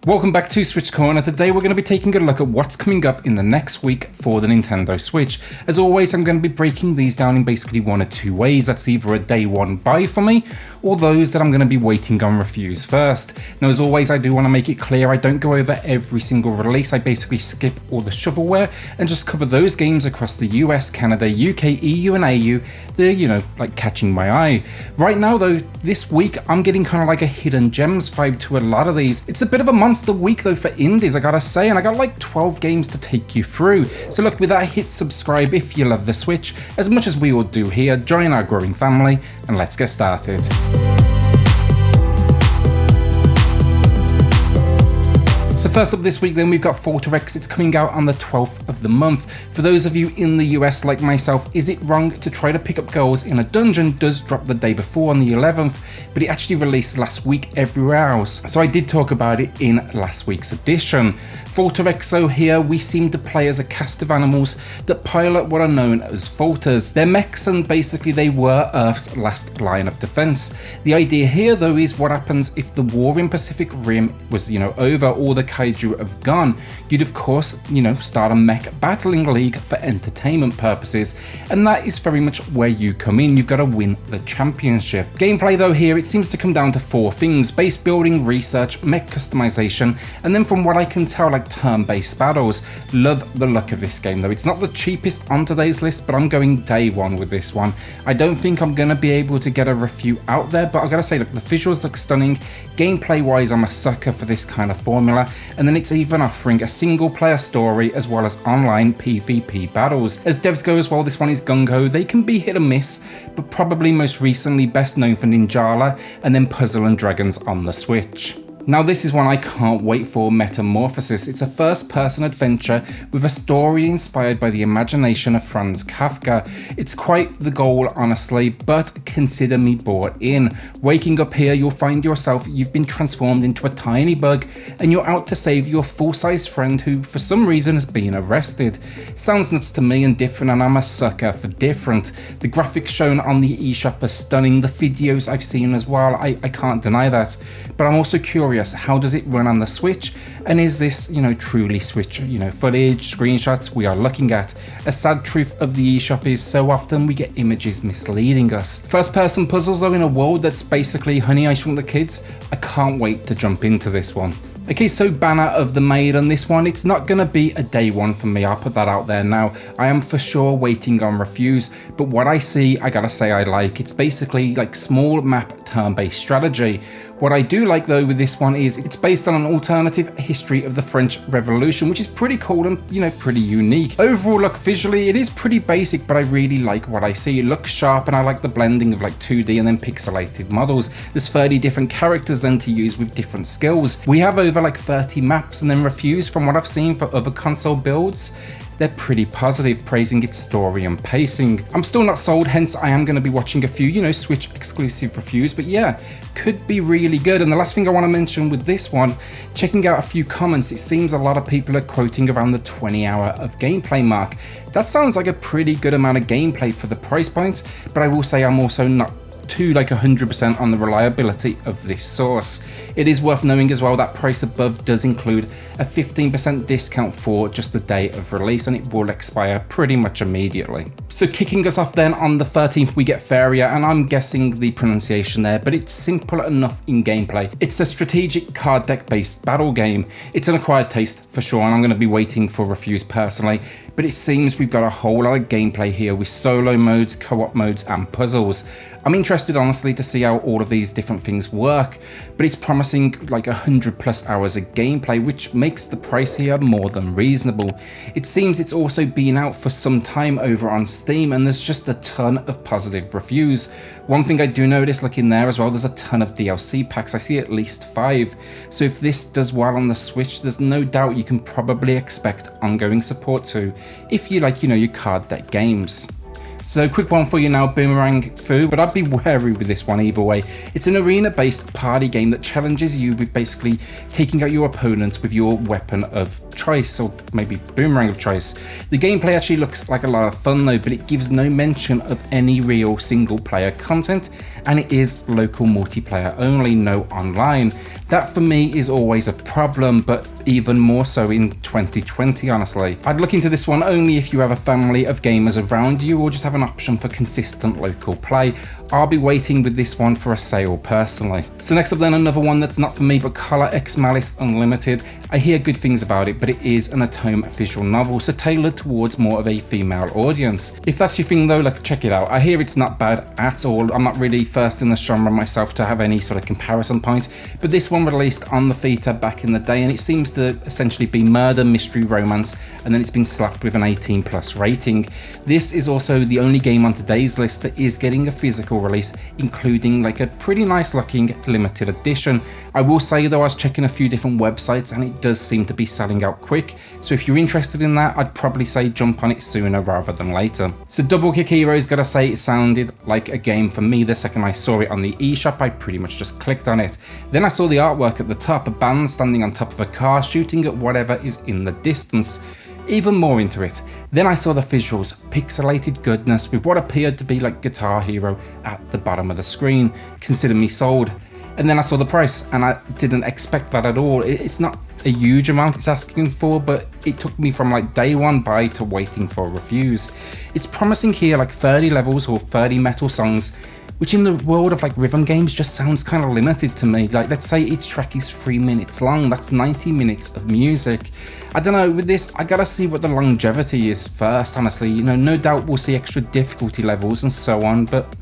Welcome back to SwitchCorner. Today we're going to be taking a look at what's coming up in the next week for the Nintendo Switch. As always, I'm going to be breaking these down in basically one or two ways. That's either a day one buy for me, or those that I'm going to be waiting on reviews first. Now, as always, I do want to make it clear I don't go over every single release. I basically skip all the shovelware and just cover those games across the US, Canada, UK, EU and AU. They're, like catching my eye. Right now though, this week, I'm getting kind of like a hidden gems vibe to a lot of these. It's a bit of a monster week though for indies, I gotta say, and I got like 12 games to take you through. So look, with that, hit subscribe if you love the Switch, as much as we all do here. Join our growing family, and let's get started. So first up this week then, we've got Volta-X. It's coming out on the 12th of the month. For those of you in the US like myself, is it wrong to try to pick up girls in a dungeon does drop the day before on the 11th, but it actually released last week everywhere else. So I did talk about it in last week's edition. Volta-X, so here we seem to play as a cast of animals that pilot what are known as Voltas. They're mechs, and basically they were Earth's last line of defense. The idea here though is what happens if the war in Pacific Rim was, over, or the kaiju have gone. You'd of course, start a mech battling league for entertainment purposes, and that is very much where you come in. You've got to win the championship. Gameplay though here, it seems to come down to four things: base building, research, mech customization, and then from what I can tell, like turn-based battles. Love the look of this game though. It's not the cheapest on today's list, but I'm going day one with this one. I don't think I'm going to be able to get a review out there, but I gotta say, look, the visuals look stunning. Gameplay wise, I'm a sucker for this kind of formula, and then it's even offering a single player story as well as online PvP battles. As devs go as well, this one is gung-ho. They can be hit or miss, but probably most recently best known for Ninjala and then Puzzle and Dragons on the Switch. Now this is one I can't wait for, Metamorphosis. It's a first-person adventure with a story inspired by the imagination of Franz Kafka. It's quite the goal, honestly, but consider me bought in. Waking up here, you'll find yourself, you've been transformed into a tiny bug, and you're out to save your full-sized friend who, for some reason, has been arrested. Sounds nuts to me and different, and I'm a sucker for different. The graphics shown on the eShop are stunning. The videos I've seen as well, I can't deny that. But I'm also curious, how does it run on the Switch, and is this truly Switch footage, screenshots we are looking at? A sad truth of the eShop is so often we get images misleading us. First person puzzles though in a world that's basically Honey, I Shrunk the Kids. I can't wait to jump into this one. Okay, so banner of the Maid on this one, it's not going to be a day one for me, I'll put that out there now. I am for sure waiting on reviews, but what I see, I gotta say I like. It's basically like small map turn-based strategy. What I do like though with this one is it's based on an alternative history of the French Revolution, which is pretty cool and pretty unique. Overall, look, visually it is pretty basic, but I really like what I see. It looks sharp, and I like the blending of like 2D and then pixelated models. There's 30 different characters then to use with different skills. We have over like 30 maps, and then reviews from what I've seen for other console builds, they're pretty positive, praising its story and pacing. I'm still not sold, hence I am going to be watching a few, Switch exclusive reviews, but yeah, could be really good. And the last thing I want to mention with this one, checking out a few comments, it seems a lot of people are quoting around the 20-hour of gameplay mark. That sounds like a pretty good amount of gameplay for the price point, but I will say I'm also not to like 100% on the reliability of this source. It is worth knowing as well that price above does include a 15% discount for just the day of release, and it will expire pretty much immediately. So kicking us off then on the 13th, we get Familia, and I'm guessing the pronunciation there, but it's simple enough in gameplay. It's a strategic card deck based battle game. It's an acquired taste for sure, and I'm going to be waiting for reviews personally, but it seems we've got a whole lot of gameplay here with solo modes, co-op modes and puzzles. I'm interested honestly to see how all of these different things work, but it's promising like 100+ hours of gameplay, which makes the price here more than reasonable. It seems it's also been out for some time over on Steam, and there's just a ton of positive reviews. One thing I do notice looking there as well, there's a ton of DLC packs. I see at least 5. So if this does well on the Switch, there's no doubt you can probably expect ongoing support too, if you like, your card deck games. So quick one for you now, Boomerang Fu, but I'd be wary with this one either way. It's an arena-based party game that challenges you with basically taking out your opponents with your weapon of choice, or maybe boomerang of choice. The gameplay actually looks like a lot of fun though, but it gives no mention of any real single-player content, and it is local multiplayer only, no online. That for me is always a problem, but even more so in 2020, honestly. I'd look into this one only if you have a family of gamers around you or just have an option for consistent local play. I'll be waiting with this one for a sale personally. So next up then, another one that's not for me but Color X Malice Unlimited. I hear good things about it, but it is an at-home visual novel, so tailored towards more of a female audience. If that's your thing though, like, check it out. I hear it's not bad at all. I'm not really first in the genre myself to have any sort of comparison point, but this one released on the Vita back in the day, and it seems to essentially be murder, mystery, romance, and then it's been slapped with an 18+ rating. This is also the only game on today's list that is getting a physical release, including like a pretty nice looking limited edition. I will say though, I was checking a few different websites and it does seem to be selling out quick, so if you're interested in that, I'd probably say jump on it sooner rather than later. So Double Kick Heroes, gotta say, it sounded like a game for me. The second I saw it on the eShop, I pretty much just clicked on it. Then I saw the artwork at the top, a band standing on top of a car shooting at whatever is in the distance. Even more into it. Then I saw the visuals, pixelated goodness with what appeared to be like Guitar Hero at the bottom of the screen. Consider me sold. And then I saw the price and I didn't expect that at all. It's not a huge amount it's asking for, but it took me from like day one buy to waiting for reviews. It's promising here like 30 levels or 30 metal songs, which in the world of like rhythm games just sounds kind of limited to me. Like, let's say each track is 3 minutes long, that's 90 minutes of music. I don't know, with this I gotta see what the longevity is first, honestly. You know, no doubt we'll see extra difficulty levels and so on, but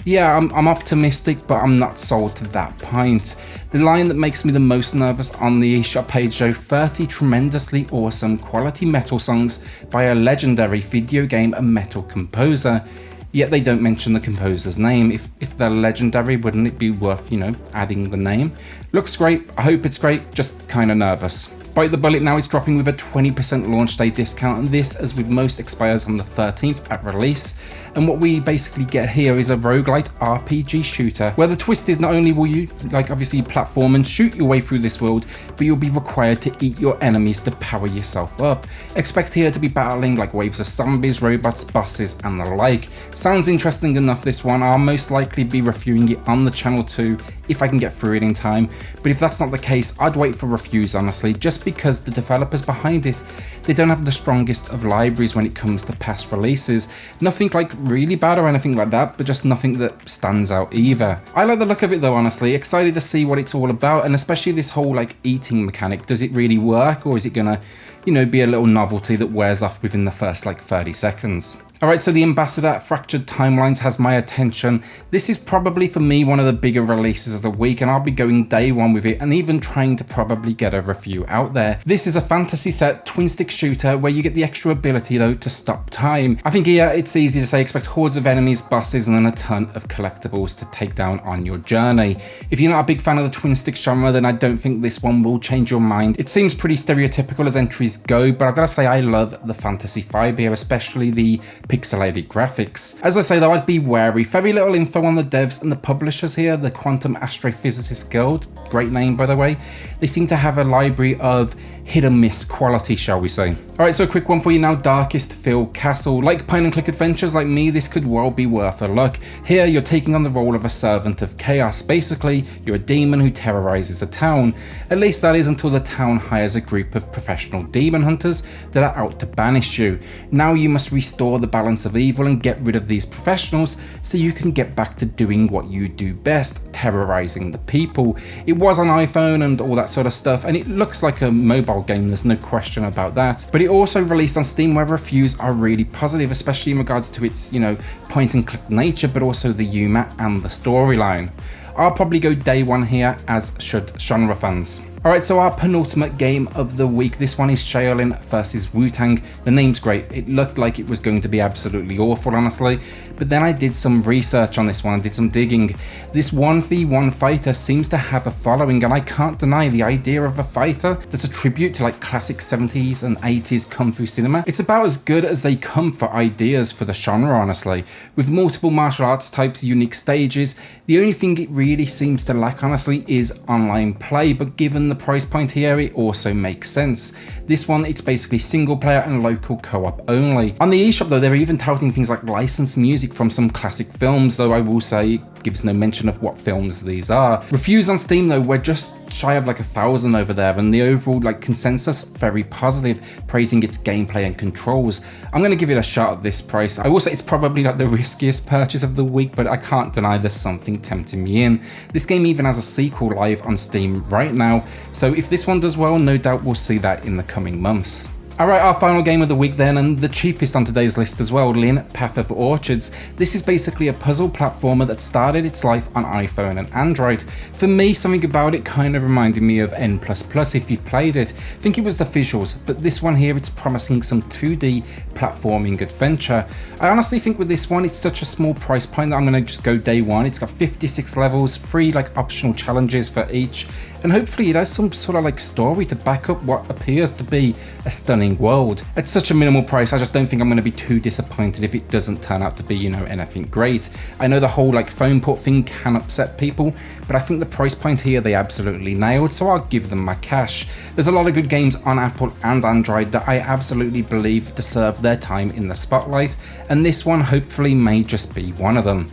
yeah, I'm optimistic, but I'm not sold to that point. The line that makes me the most nervous on the eShop page though, 30 tremendously awesome quality metal songs by a legendary video game and metal composer. Yet they don't mention the composer's name. If they're legendary, wouldn't it be worth, you know, adding the name? Looks great, I hope it's great, just kinda nervous. Bite the Bullet now is dropping with a 20% launch day discount, and this, as with most, expires on the 13th at release. And what we basically get here is a roguelite RPG shooter, where the twist is not only will you, like, obviously platform and shoot your way through this world, but you'll be required to eat your enemies to power yourself up. Expect here to be battling like waves of zombies, robots, bosses, and the like. Sounds interesting enough, this one. I'll most likely be reviewing it on the channel too, if I can get through it in time. But if that's not the case, I'd wait for reviews, honestly, just because the developers behind it, they don't have the strongest of libraries when it comes to past releases. Nothing like really bad or anything like that, but just nothing that stands out either. I like the look of it though, honestly. Excited to see what it's all about, and especially this whole like eating mechanic. Does it really work, or is it gonna, you know, be a little novelty that wears off within the first like 30 seconds? Alright, so the Ambassador Fractured Timelines has my attention. This is probably for me one of the bigger releases of the week, and I'll be going day one with it and even trying to probably get a review out there. This is a fantasy set twin stick shooter where you get the extra ability though to stop time. I think here it's easy to say expect hordes of enemies, bosses, and then a ton of collectibles to take down on your journey. If you're not a big fan of the twin stick genre, then I don't think this one will change your mind. It seems pretty stereotypical as entries go, but I've got to say I love the fantasy vibe here, especially the pixelated graphics. As I say though, I'd be wary. Very little info on the devs and the publishers here. The Quantum Astrophysicist Guild, great name by the way. They seem to have a library of hit and miss quality, shall we say. Alright, so a quick one for you now. Darkestville Castle. Like point and click adventures like me, this could well be worth a look. Here you're taking on the role of a servant of chaos. Basically, you're a demon who terrorizes a town. At least that is until the town hires a group of professional demon hunters that are out to banish you. Now you must restore the balance of evil and get rid of these professionals so you can get back to doing what you do best, terrorizing the people. It was on iPhone and all that sort of stuff, and it looks like a mobile game, there's no question about that. But it also released on Steam where reviews are really positive, especially in regards to its, you know, point and click nature, but also the humor and the storyline. I'll probably go day one here, as should genre fans. Alright, so our penultimate game of the week, this one is SHAOLIN versus WUTANG. The name's great, it looked like it was going to be absolutely awful, honestly, but then I did some research on this one, I did some digging. This 1v1 fighter seems to have a following, and I can't deny the idea of a fighter that's a tribute to like classic 70s and 80s kung fu cinema. It's about as good as they come for ideas for the genre, honestly. With multiple martial arts types, unique stages, the only thing it really seems to lack, honestly, is online play, but given the price point here, it also makes sense. This one, it's basically single player and local co-op only. On the eShop though, they're even touting things like licensed music from some classic films, though I will say gives no mention of what films these are. Reviews on Steam though, we're just shy of like 1,000 over there, and the overall like consensus very positive, praising its gameplay and controls. I'm gonna give it a shot at this price. I will say it's probably like the riskiest purchase of the week, but I can't deny there's something tempting me in. This game even has a sequel live on Steam right now, so if this one does well, no doubt we'll see that in the coming months. Alright, our final game of the week then, and the cheapest on today's list as well, LINN Path of Orchards. This is basically a puzzle platformer that started its life on iPhone and Android. For me, something about it kind of reminded me of N++ if you've played it. I think it was the visuals, but this one here, it's promising some 2D platforming adventure. I honestly think with this one, it's such a small price point that I'm going to just go day one. It's got 56 levels, 3 like optional challenges for each, and hopefully it has some sort of like story to back up what appears to be a stunning world. At such a minimal price, I just don't think I'm going to be too disappointed if it doesn't turn out to be, you know, anything great. I know the whole like phone port thing can upset people, but I think the price point here they absolutely nailed, so I'll give them my cash. There's a lot of good games on Apple and Android that I absolutely believe deserve their time in the spotlight, and this one hopefully may just be one of them.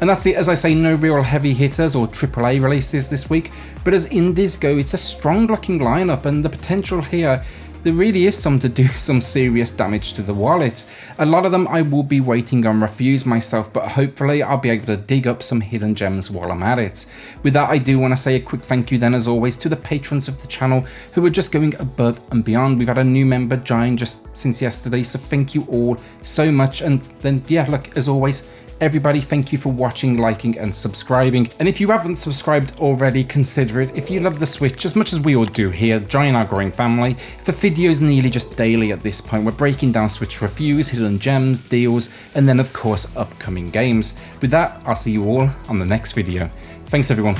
And that's it. As I say, no real heavy hitters or AAA releases this week, but as indies go, it's a strong looking lineup, and the potential here, there really is some to do some serious damage to the wallet. A lot of them I will be waiting on reviews myself, but hopefully I'll be able to dig up some hidden gems while I'm at it. With that, I do want to say a quick thank you then as always to the patrons of the channel who are just going above and beyond. We've had a new member join just since yesterday, so thank you all so much. And then yeah, look, as always, everybody, thank you for watching, liking and subscribing. And if you haven't subscribed already, consider it. If you love the Switch as much as we all do here, join our growing family. For videos nearly just daily at this point, we're breaking down Switch reviews, hidden gems, deals, and then of course upcoming games. With that, I'll see you all on the next video. Thanks everyone.